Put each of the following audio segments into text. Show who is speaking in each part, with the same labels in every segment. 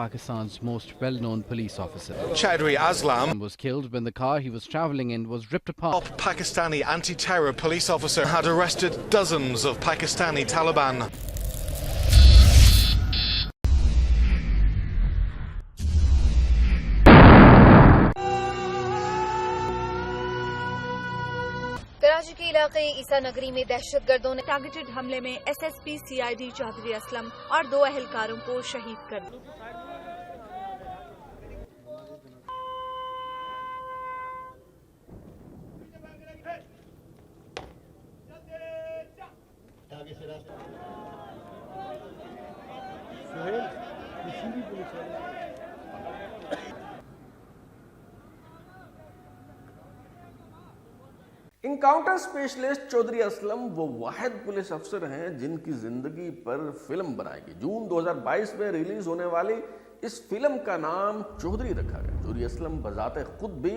Speaker 1: Pakistan's most well-known police officer.
Speaker 2: Chaudhry Aslam
Speaker 1: Was killed when the car he was travelling in was ripped apart.
Speaker 2: top Pakistani anti-terror police officer had arrested dozens of Pakistani Taliban.
Speaker 3: Karachi کے علاقے عیسیٰ نگری میں دہشت گردوں نے
Speaker 4: targeted حملے میں S S P C I D Chaudhry Aslam اور 2 اہلکاروں کو شہید کر دیا۔
Speaker 5: انکاؤنٹر اسپیشلسٹ چودھری اسلم وہ واحد پولیس افسر ہیں جن کی زندگی پر فلم بنائی گئی۔ جون 2022 میں ریلیز ہونے والی اس فلم کا نام چودھری رکھا گیا۔ چودھری اسلم بذات خود بھی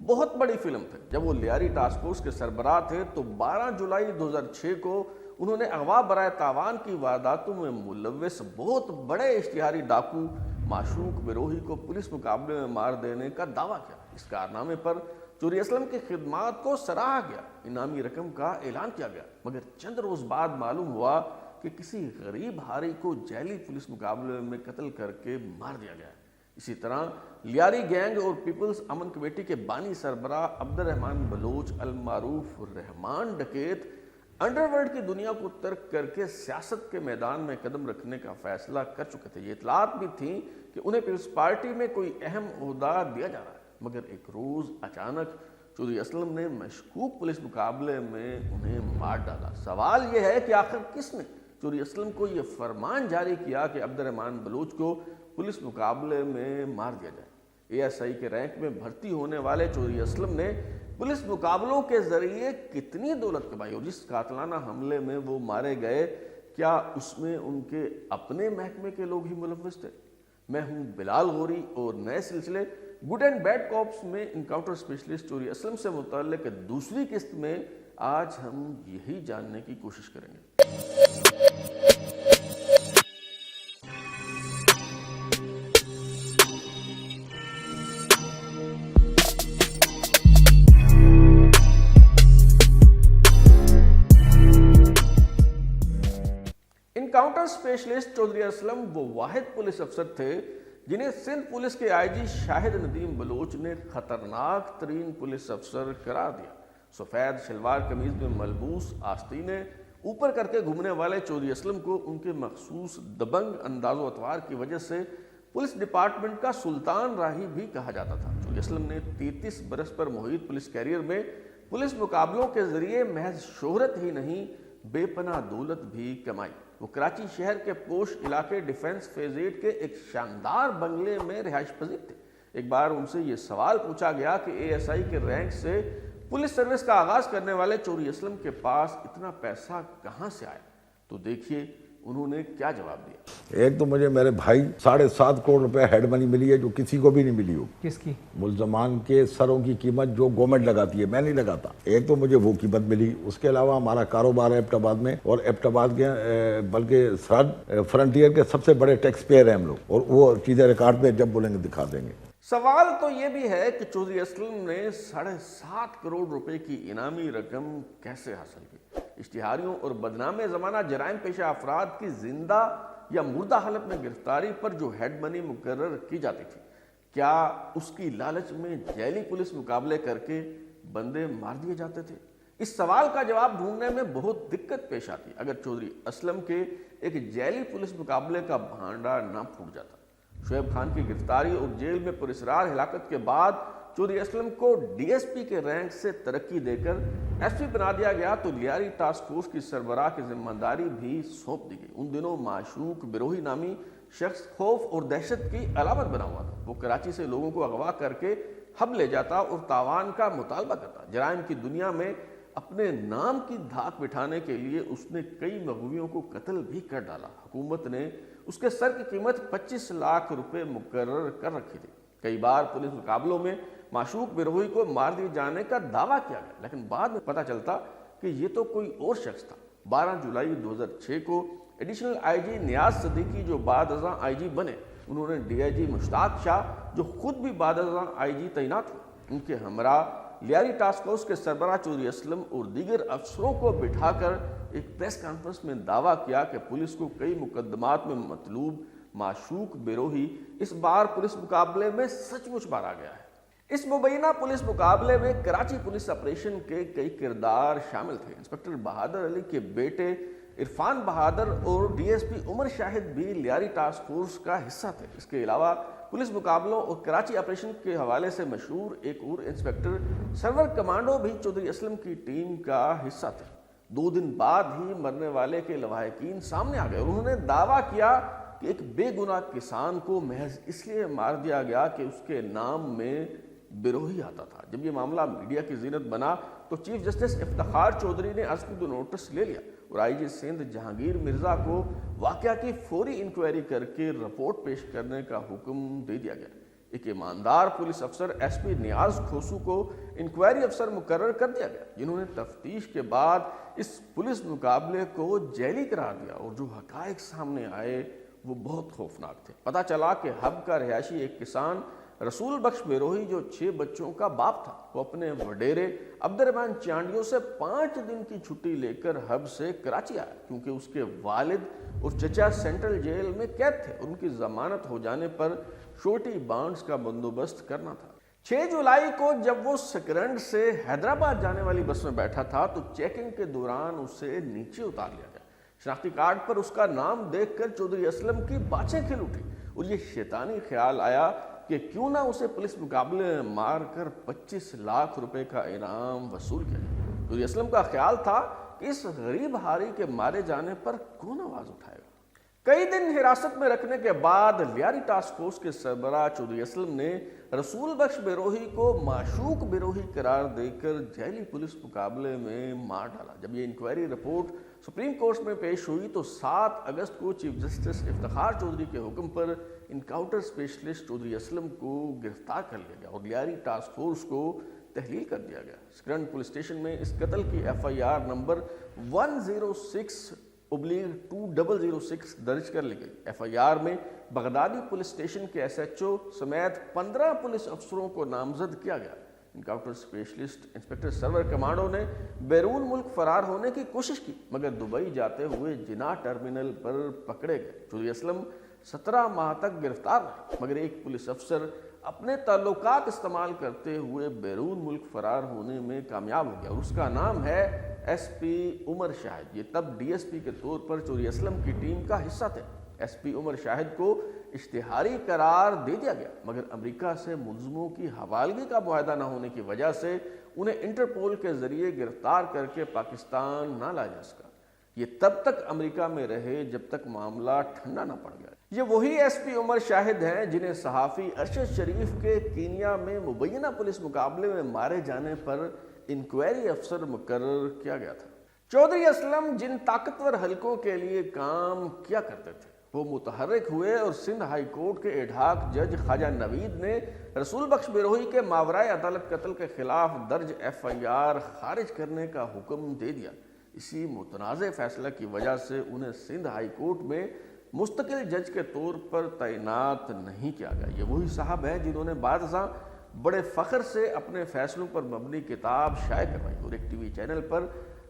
Speaker 5: بہت بڑی فلم تھے۔ جب وہ لیاری ٹاسک فورس کے سربراہ تھے تو 12 جولائی 2006 کو انہوں نے اغوا برائے تاوان کی وارداتوں میں ملوث بہت بڑے اشتہاری ڈاکو معشوق بروہی کو پولیس مقابلے میں مار دینے کا دعویٰ کیا۔ اس کارنامے پر چودھری اسلم کی خدمات کو سراہا گیا، انعامی رقم کا اعلان کیا گیا، مگر چند روز بعد معلوم ہوا کہ کسی غریب ہاری کو جعلی پولیس مقابلے میں قتل کر کے مار دیا گیا۔ اسی طرح لیاری گینگ اور پیپلز امن کمیٹی کے بانی سربراہ عبد الرحمن بلوچ المعروف رحمان ڈکیت انڈر ورلڈ کی دنیا کو ترک کر کے سیاست کے میدان میں قدم رکھنے کا فیصلہ کر چکے تھے۔ یہ اطلاعات بھی تھیں کہ انہیں پیپلز پارٹی میں کوئی اہم عہدہ دیا جا رہا ہے، مگر ایک روز اچانک چودھری اسلم نے مشکوک پولیس مقابلے میں انہیں مار ڈالا۔ سوال یہ ہے کہ آخر کس نے چودھری اسلم کو یہ فرمان جاری کیا کہ عبد الرحمن بلوچ کو پولیس مقابلے میں مار دیا جائے؟ اے ایس آئی کے رینک میں بھرتی ہونے والے چودھری اسلم نے پولیس مقابلوں کے ذریعے کتنی دولت کمائی، اور جس قاتلانہ حملے میں وہ مارے گئے کیا اس میں ان کے اپنے محکمے کے لوگ ہی ملوث تھے؟ میں ہوں بلال غوری اور نئے سلسلے گڈ اینڈ بیڈ کاپس میں انکاؤنٹر اسپیشلسٹ چودھری اسلم سے متعلق دوسری قسط میں آج ہم یہی جاننے کی کوشش کریں گے۔ انکاؤنٹر اسپیشلسٹ چودھری اسلم وہ واحد پولیس افسر تھے جنہیں سندھ پولیس کے آئی جی شاہد ندیم بلوچ نے خطرناک ترین پولیس افسر قرار دیا۔ سفید شلوار قمیض میں ملبوس آستینے اوپر کر کے گھومنے والے چودھری اسلم کو ان کے مخصوص دبنگ انداز و اطوار کی وجہ سے پولیس ڈپارٹمنٹ کا سلطان راہی بھی کہا جاتا تھا۔ چودھری اسلم نے 33 برس پر محیط پولیس کیریئر میں پولیس مقابلوں کے ذریعے محض شہرت ہی نہیں بے پناہ دولت بھی کمائی۔ وہ کراچی شہر کے پوش علاقے ڈیفنس فیز 8 کے ایک شاندار بنگلے میں رہائش پذیر تھے۔ ایک بار ان سے یہ سوال پوچھا گیا کہ اے ایس آئی کے رینک سے پولیس سروس کا آغاز کرنے والے چودھری اسلم کے پاس اتنا پیسہ کہاں سے آیا، تو دیکھیے انہوں نے کیا جواب دیا۔
Speaker 6: ایک تو مجھے میرے بھائی 7.5 کروڑ روپے ہیڈ منی ملی ہے جو کسی کو بھی نہیں ملی ہو۔
Speaker 7: کس کی؟
Speaker 6: ملزمان کے سروں کی قیمت جو گورنمنٹ لگاتی ہے، میں نہیں لگاتا۔ ایک تو مجھے وہ قیمت ملی، اس کے علاوہ ہمارا کاروبار ہے ایبٹ آباد میں، اور ایبٹ آباد کے بلکہ سرحد فرنٹیئر کے سب سے بڑے ٹیکس پیئر ہیں ہم لوگ، اور وہ چیزیں ریکارڈ میں جب بولیں گے دکھا دیں گے۔
Speaker 5: سوال تو یہ بھی ہے کہ چودھری اسلم نے 7.5 کروڑ روپے کی انعامی رقم کیسے حاصل کی؟ اشتہاریوں اور بدنام زمانہ جرائم پیشہ افراد کی زندہ یا مردہ حالت میں گرفتاری پر جو ہیڈ منی مقرر کی جاتی تھی، کیا اس کی لالچ میں جعلی پولیس مقابلے کر کے بندے مار دیے جاتے تھے؟ اس سوال کا جواب ڈھونڈنے میں بہت دقت پیش آتی اگر چودھری اسلم کے ایک جعلی پولیس مقابلے کا بھانڈا نہ پھوٹ جاتا۔ شعیب خان کی گرفتاری اور جیل میں پراسرار ہلاکت کے بعد چودھری اسلم کو ڈی ایس پی کے رینک سے ترقی دے کر ایس پی بنا دیا گیا تو لیاری ٹاسک فورس کی سربراہ کی ذمہ داری بھی سونپ دی گئی۔ ان دنوں معشوق بروہی نامی شخص خوف اور دہشت کی علامت بنا ہوا تھا۔ وہ کراچی سے لوگوں کو اغوا کر کے حب لے جاتا اور تاوان کا مطالبہ کرتا۔ جرائم کی دنیا میں اپنے نام کی دھاک بٹھانے کے لیے اس نے کئی مغویوں کو قتل بھی کر ڈالا۔ حکومت نے اس کے سر کی قیمت 25 لاکھ روپے مقرر کر رکھی تھی۔ کئی بار پولیس مقابلوں میں معشوق بروہی کو مار دیے جانے کا دعویٰ کیا گیا، لیکن بعد میں پتہ چلتا کہ یہ تو کوئی اور شخص تھا۔ 12 جولائی 2006 کو ایڈیشنل آئی جی نیاز صدیقی جو بعد ازاں آئی جی بنے، انہوں نے ڈی آئی جی مشتاق شاہ جو خود بھی بعد ازاں آئی جی تعینات ہوئے، ان کے ہمراہ لیاری ٹاسک فورس کے سربراہ چودھری اسلم اور دیگر افسروں کو بٹھا کر ایک پریس کانفرنس میں دعویٰ کیا کہ پولیس کو کئی مقدمات میں مطلوب معشوق بیروہی اس بار پولیس مقابلے میں سچ مچ مارا گیا ہے۔ اس مبینہ پولیس مقابلے میں کراچی پولیس آپریشن کے کئی کردار شامل تھے۔ انسپکٹر بہادر علی کے بیٹے عرفان بہادر اور ڈی ایس پی عمر شاہد بھی لیاری ٹاسک فورس کا حصہ تھے۔ اس کے علاوہ پولیس مقابلوں اور کراچی آپریشن کے حوالے سے مشہور ایک اور انسپکٹر سرور کمانڈو بھی چودھری اسلم کی ٹیم کا حصہ تھے۔ 2 دن بعد ہی مرنے والے کے لواحقین سامنے آ گئے اور انہوں نے دعویٰ کیا کہ ایک بے گناہ کسان کو محض اس لیے مار دیا گیا کہ اس کے نام میں بیروہی آتا تھا۔ جب یہ معاملہ میڈیا کی زینت بنا تو چیف جسٹس افتخار چودھری نے از خود نوٹس لے لیا اور آئی جی سندھ جہانگیر مرزا کو واقعہ کی فوری انکوائری کر کے رپورٹ پیش کرنے کا حکم دے دیا گیا۔ ایک ایماندار پولیس افسر ایس پی نیاز کھوسو کو انکوائری افسر مقرر کر دیا گیا، جنہوں نے تفتیش کے بعد اس پولیس مقابلے کو جعلی قرار دیا اور جو حقائق سامنے آئے وہ بہت خوفناک تھے۔ پتہ چلا کہ ہب کا رہائشی ایک کسان رسول بخش بیروہی جو 6 بچوں کا باپ تھا، وہ اپنے وڈیرے عبد الرحمن چانڈیوں سے 5 دن کی چھٹی لے کر ہب سے کراچی آیا، کیونکہ اس کے والد اور چچا سینٹرل جیل میں قید تھے اور ان کی ضمانت ہو جانے پر شورٹی بانڈز کا بندوبست کرنا تھا۔ 6 جولائی کو جب وہ سکرنڈ سے حیدرآباد جانے والی بس میں بیٹھا تھا تو چیکنگ کے دوران اسے نیچے اتار لیا گیا۔ شناختی کارڈ پر اس کا نام دیکھ کر چودھری اسلم کی باچیں کھل اٹھی اور یہ شیطانی خیال آیا کہ کیوں نہ اسے پولیس مقابلے میں مار کر 25 لاکھ روپے کا انعام وصول کیا جائے۔ چودھری اسلم کا خیال تھا کہ اس غریب ہاری کے مارے جانے پر کون آواز اٹھائے گا۔ کئی دن حراست میں رکھنے کے بعد لیاری ٹاسک فورس کے سربراہ چودھری اسلم نے رسول بخش بیروہی کو معشوق بیروہی قرار دے کر جعلی پولیس مقابلے میں مار ڈالا۔ جب یہ انکوائری رپورٹ سپریم کورٹ میں پیش ہوئی تو 7 اگست کو چیف جسٹس افتخار چودھری کے حکم پر انکاؤنٹر اسپیشلسٹ چودھری اسلم کو گرفتار کر لیا گیا اور لیاری ٹاسک فورس کو تحلیل کر دیا گیا۔ سکرنڈ پولیس اسٹیشن میں اس قتل کی FIR نمبر 106/2006 درج کر لی گئی۔ FIR میں بغدادی پولیس اسٹیشن کے SHO سمیت 15 پولیس افسروں کو نامزد کیا گیا۔ انکاؤنٹر اسپیشلسٹ انسپکٹر سرور کمانڈو نے بیرون ملک فرار ہونے کی کوشش کی مگر دبئی جاتے ہوئے جناح ٹرمینل پر پکڑے گئے۔ چودھری اسلم 17 ماہ تک گرفتار رہے مگر ایک پولیس افسر اپنے تعلقات استعمال کرتے ہوئے بیرون ملک فرار ہونے میں کامیاب ہو گیا اور اس کا نام ہے SP عمر شاہد۔ یہ تب DSP کے طور پر چودھری اسلم کی ٹیم کا حصہ تھے۔ SP عمر شاہد کو اشتہاری قرار دے دیا گیا مگر امریکہ سے ملزموں کی حوالگی کا معاہدہ نہ ہونے کی وجہ سے انہیں انٹرپول کے ذریعے گرفتار کر کے پاکستان نہ لایا جا سکا۔ یہ تب تک امریکہ میں رہے جب تک معاملہ ٹھنڈا نہ پڑ گیا۔ یہ وہی SP عمر شاہد ہیں جنہیں صحافی ارشد شریف کے کینیا میں مبینہ پولیس مقابلے میں مارے جانے پر انکوائری افسر مقرر کیا گیا تھا۔ چودھری اسلم جن طاقتور حلقوں کے لیے کام کیا کرتے تھے وہ متحرک ہوئے اور سندھ ہائی کورٹ کے ایڈھاک جج خواجہ نوید نے رسول بخش بیروہی کے ماورائے عدالت قتل کے خلاف درج FIR خارج کرنے کا حکم دے دیا۔ اسی متنازع فیصلہ کی وجہ سے انہیں سندھ ہائی کورٹ میں مستقل جج کے طور پر تعینات نہیں کیا گیا۔ یہ وہی صاحب ہیں جنہوں نے بعد ازاں بڑے فخر سے اپنے فیصلوں پر مبنی کتاب شائع کروائی اور ایک TV چینل پر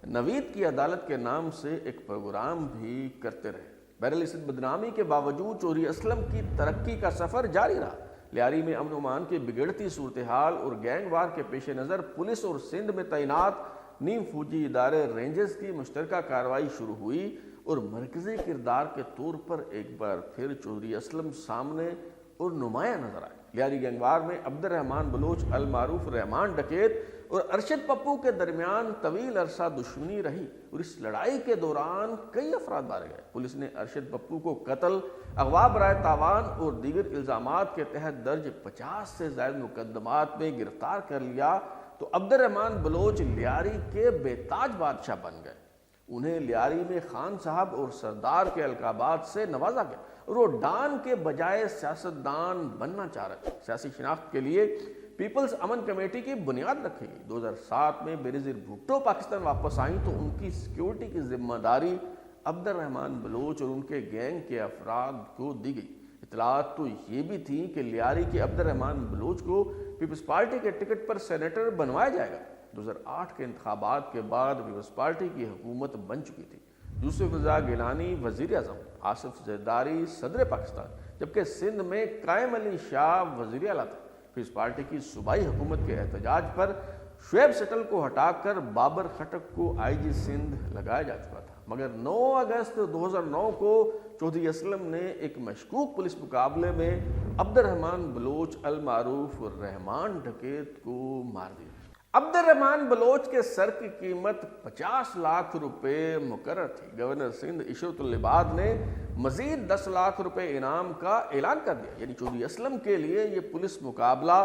Speaker 5: نوید کی عدالت کے نام سے ایک پروگرام بھی کرتے رہے۔ بہرحال اس بدنامی کے باوجود چودھری اسلم کی ترقی کا سفر جاری رہا۔ لیاری میں امن و امان کی بگڑتی صورتحال اور گینگ وار کے پیش نظر پولیس اور سندھ میں تعینات نیم فوجی ادارے رینجرز کی مشترکہ کارروائی شروع ہوئی اور مرکزی کردار کے طور پر ایک بار پھر چودھری اسلم سامنے اور نمایاں نظر آئے۔ لیاری گینگوار میں عبد الرحمن بلوچ المعروف رحمان ڈکیت اور ارشد پپو کے درمیان طویل عرصہ دشمنی رہی اور اس لڑائی کے دوران کئی افراد مارے گئے۔ پولیس نے ارشد پپو کو قتل، اغوا برائے تاوان اور دیگر الزامات کے تحت درج 50 سے زائد مقدمات میں گرفتار کر لیا تو عبد الرحمن بلوچ لیاری کے بے تاج بادشاہ بن گئے۔ انہیں لیاری میں خان صاحب اور سردار کے القابات سے نوازا گیا اور وہ ڈان کے بجائے سیاستدان بننا چاہ رہے تھے۔ سیاسی شناخت کے لیے پیپلز امن کمیٹی کی بنیاد رکھی گئی۔ 2007 میں بینظیر بھٹو پاکستان واپس آئیں تو ان کی سیکیورٹی کی ذمہ داری عبد الرحمن بلوچ اور ان کے گینگ کے افراد کو دی گئی۔ اطلاعات تو یہ بھی تھی کہ لیاری کے عبد الرحمان بلوچ کو پیپلز پارٹی کے ٹکٹ پر سینیٹر بنوایا جائے گا۔ 2008 کے انتخابات کے بعد پیپلز پارٹی کی حکومت بن چکی تھی۔ یوسف رضا گیلانی وزیر اعظم، آصف زرداری صدر پاکستان، جبکہ سندھ میں قائم علی شاہ وزیر اعلیٰ تھے۔ پیپلز پارٹی کی صوبائی حکومت کے احتجاج پر شعیب سٹل کو ہٹا کر بابر خٹک کو آئی جی سندھ لگایا جا چکا تھا، مگر 9 اگست 2009 کو چودھری اسلم نے ایک مشکوک پولیس مقابلے میں عبد الرحمان بلوچ المعروف رحمان ڈکیت کو مار دیا۔ عبد الرحمان بلوچ کے سر کی قیمت 50 لاکھ روپے مقرر تھی۔ گورنر سندھ عشرت العباد نے مزید 10 لاکھ روپے انعام کا اعلان کر دیا، یعنی چودھری اسلم کے لیے یہ پولیس مقابلہ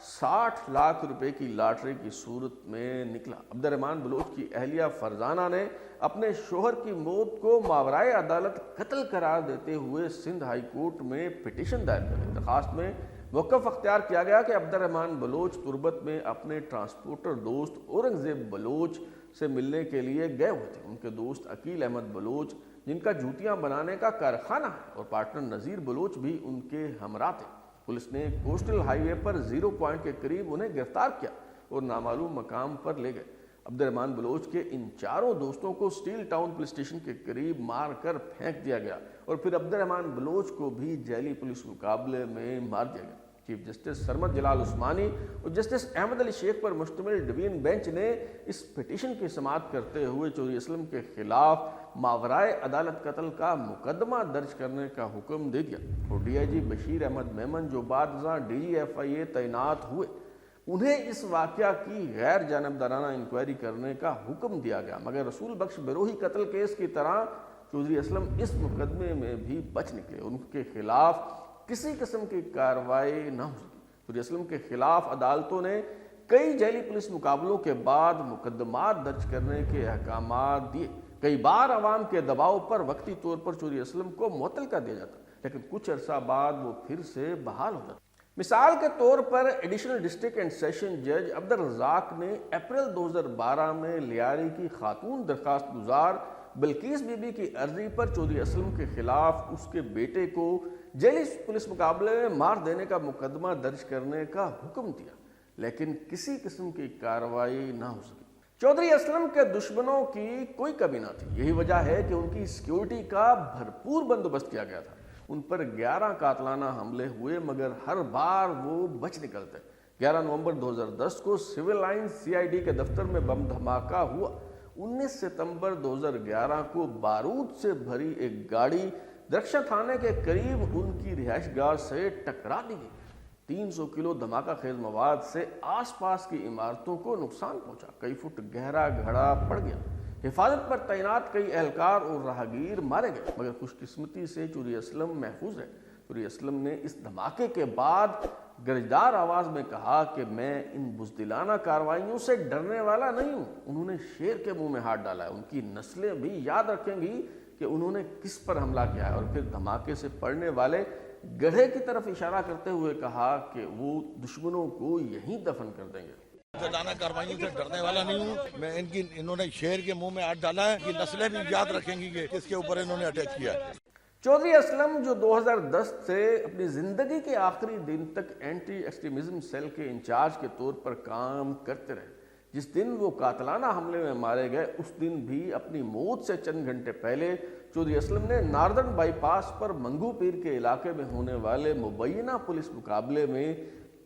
Speaker 5: 60 لاکھ روپے کی لاٹری کی صورت میں نکلا۔ عبد الرحمان بلوچ کی اہلیہ فرزانہ نے اپنے شوہر کی موت کو ماورائے عدالت قتل قرار دیتے ہوئے سندھ ہائی کورٹ میں پٹیشن دائر کر دی۔ درخواست میں موقف اختیار کیا گیا کہ عبد الرحمان بلوچ تربت میں اپنے ٹرانسپورٹر دوست اورنگزیب بلوچ سے ملنے کے لیے گئے ہوئے تھے۔ ان کے دوست عقیل احمد بلوچ، جن کا جوتیاں بنانے کا کارخانہ ہے، اور پارٹنر نذیر بلوچ بھی ان کے ہمراہ تھے۔ پولیس نے کوسٹل ہائی وے پر 0 پوائنٹ کے قریب انہیں گرفتار کیا اور نامعلوم مقام پر لے گئے۔ عبد الرحمان بلوچ کے ان چاروں دوستوں کو سٹیل ٹاؤن پولیس اسٹیشن کے قریب مار کر پھینک دیا گیا اور پھر عبد الرحمان بلوچ کو بھی ذیلی پولیس مقابلے میں مار دیا گیا۔ چیف جسٹس سرمد جلال عثمانی اور جسٹس احمد علی شیخ پر مشتمل ڈویژن بینچ نے اس پٹیشن کی سماعت کرتے ہوئے چودھری اسلم کے خلاف ماورائے عدالت قتل کا مقدمہ درج کرنے کا حکم دے دیا اور ڈی آئی جی بشیر احمد میمن، جو بعد ازاں ڈی جی ایف آئی اے تعینات ہوئے، انہیں اس واقعہ کی غیر جانبدارانہ انکوائری کرنے کا حکم دیا گیا، مگر رسول بخش بروہی قتل کیس کی طرح چودھری اسلم اس مقدمے میں بھی بچ نکلے، ان کے خلاف کسی قسم کی کارروائی نہ ہو سکی۔ چودھری اسلم کے خلاف عدالتوں نے کئی ذیلی پولیس مقابلوں کے بعد مقدمات درج کرنے کے احکامات دیے۔ کئی بار عوام کے دباؤ پر وقتی طور پر چودھری اسلم کو معطل کر دیا جاتا، لیکن کچھ عرصہ بعد وہ پھر سے بحال ہو جاتا۔ مثال کے طور پر ایڈیشنل ڈسٹرکٹ اینڈ سیشن جج عبد الرزاق نے اپریل 2012 میں لیاری کی خاتون درخواست گزار بلقیس بی بی کی عرضی پر چودھری اسلم کے خلاف اس کے بیٹے کو ذیلی پولیس مقابلے میں مار دینے کا مقدمہ درج کرنے کا حکم دیا، لیکن کسی قسم کی کارروائی نہ ہو سکی۔ چودھری اسلم کے دشمنوں کی کوئی کمی نہ تھی، یہی وجہ ہے کہ ان کی سیکیورٹی کا بھرپور بندوبست کیا گیا تھا۔ ان پر 11 قاتلانہ حملے ہوئے، مگر ہر بار وہ بچ نکلتے۔ 11 نومبر 2010 کو civil line C I D کے دفتر میں بم دھماکہ ہوا۔ 19 ستمبر 2011 کو بارود سے بھری ایک گاڑی درخشاں تھانے کے قریب ان کی رہائش گاہ سے ٹکرا دی گئی۔ 300 کلو دھماکہ خیز مواد سے آس پاس کی عمارتوں کو نقصان پہنچا، کئی فٹ گہرا گھڑا پڑ گیا۔ حفاظت پر تعینات کئی اہلکار اور راہگیر مارے گئے، مگر خوش قسمتی سے چودھری اسلم محفوظ رہے۔ چودھری اسلم نے اس دھماکے کے بعد گرجدار آواز میں کہا کہ میں ان بزدلانہ کارروائیوں سے ڈرنے والا نہیں ہوں۔ انہوں نے شیر کے منہ میں ہاتھ ڈالا ہے، ان کی نسلیں بھی یاد رکھیں گی کہ انہوں نے کس پر حملہ کیا ہے، اور پھر دھماکے سے پڑنے والے گڑھے کی طرف اشارہ کرتے ہوئے کہا کہ وہ دشمنوں کو یہیں دفن کر دیں گے۔
Speaker 7: لانا کارروائیوں سے ڈرنے والا نہیں ہوں میں، انہوں نے شیر کے منہ میں ہاتھ ڈالا ہے، یہ نسلیں بھی یاد رکھیں گی کہ کس کے اوپر انہوں نے اٹیک کیا ہے۔
Speaker 5: چودھری اسلم جو 2010 سے اپنی زندگی کے آخری دن تک اینٹی ایکسٹریمزم سیل کے انچارج کے طور پر کام کرتے رہے، جس دن وہ قاتلانہ حملے میں مارے گئے اس دن بھی اپنی موت سے چند گھنٹے پہلے چودھری اسلم نے ناردرن بائی پاس پر منگو پیر کے علاقے میں ہونے والے مبینہ پولیس مقابلے میں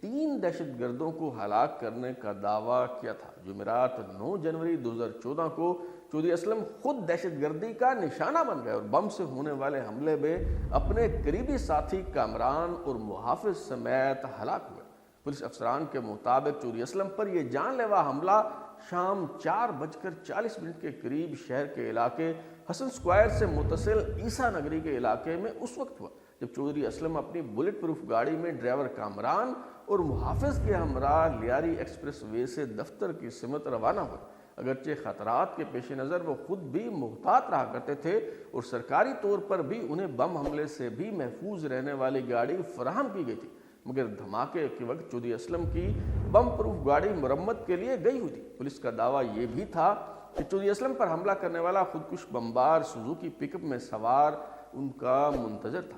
Speaker 5: 3 دہشت گردوں کو ہلاک کرنے کا دعویٰ کیا تھا۔ جمعرات 9 جنوری 2014 کو چودھری اسلم خود دہشت گردی کا نشانہ بن گئے اور بم سے ہونے والے حملے میں اپنے قریبی ساتھی کامران اور محافظ سمیت ہلاک ہوئے۔ پولیس افسران کے مطابق چودھری اسلم پر یہ جان لیوا حملہ شام 4:40 کے قریب شہر کے علاقے حسن سکوائر سے متصل عیسیٰ نگری کے علاقے میں اس وقت ہوا جب چودھری اسلم اپنی بلٹ پروف گاڑی میں ڈرائیور کامران اور محافظ کے ہمراہ لیاری ایکسپریس وے سے دفتر کی سمت روانہ ہوئے۔ اگرچہ خطرات کے پیش نظر وہ خود بھی محتاط رہا کرتے تھے اور سرکاری طور پر بھی انہیں بم حملے سے بھی محفوظ رہنے والی گاڑی فراہم کی گئی تھی، مگر دھماکے کے وقت چودھری اسلم کی بم پروف گاڑی مرمت کے لیے گئی ہوئی تھی۔ پولیس کا دعویٰ یہ بھی تھا کہ چودھری اسلم پر حملہ کرنے والا خودکش بمبار سوزوکی پک اپ میں سوار ان کا منتظر تھا۔